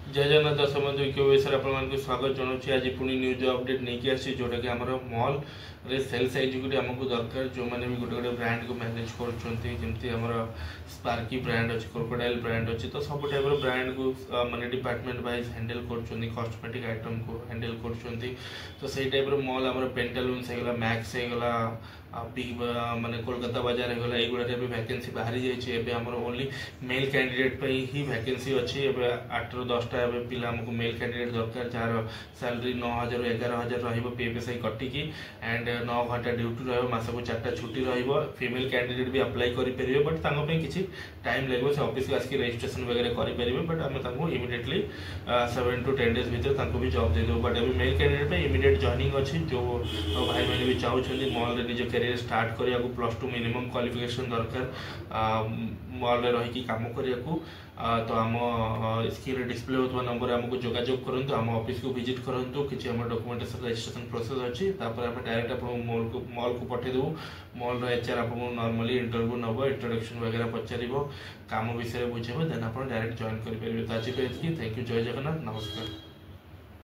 जय जगन्नाथ दर्शक बंधु यूट्यूब विषय आपको स्वागत जनाऊँ। आज पुणी न्यूज अपडेट नहीं कि आसी जोटा कि आम मॉल रे सेल साइज गुटी आमको दरकार जो मैंने भी गोटे गोटे ब्रांड को मैनेज कर स्पार्की ब्रांड अच्छी क्रोकोडाइल ब्रांड अच्छी तो सब टाइप ब्रांड को माने डिपार्टमेंट वाइज हैंडल कर कॉस्मेटिक आइटम को हैंडल कर तो सही टाइप मॉल आम पेंटालून्स होगा मैक्स होगा बिग माने कोलकाता बाजार होगा युवा भी वैकेंसी बाहरी जाइए आम ओनली मेल कैंडिडेट ही वैकेंसी अच्छी 8 ରୁ 10टा पिला आमको मेल कैंडिडेट दरकार जार सैलरी 9,000 ରୁ 11,000 रही पीएफएसआई कटिकी एंड 9 घंटा ड्यूटी रस को 4टा छुट्टी फीमेल कैंडिडेट भी अप्लाई करेंगे बट किसी टाइम लगे से ऑफिस को आसिक रजिस्ट्रेशन वगैरह करेंगे बट आम इमिडिएटली 7 to 10 days भर भी जॉब देदेव बट अभी मेल कैंडिडेट इमिडिएट जॉइनिंग अच्छी जो भाई मैंने भी चाहते मॉल निज कैरियर स्टार्ट करा +2 मिनिमम क्वालिफिकेशन दरकार मॉल रही काम करने को तो आम स्क्रीन डिस्प्ले होता नंबर आमको जोगाजोग करूँ आम ऑफिस को विजिट करूँ कि आम डॉक्यूमेंटेशन रजिस्ट्रेशन प्रोसेस अच्छी आम डायरेक्ट आप मॉल को पठेदेव मॉल एचआर आपको नॉर्मली इंटरव्यू नब इंट्रोडक्शन वगैरह पचार काम विषय बुझे देन आप डायरेक्ट जॉइन करेंगे। तो आज थैंक यू। जय जगन्नाथ। नमस्कार।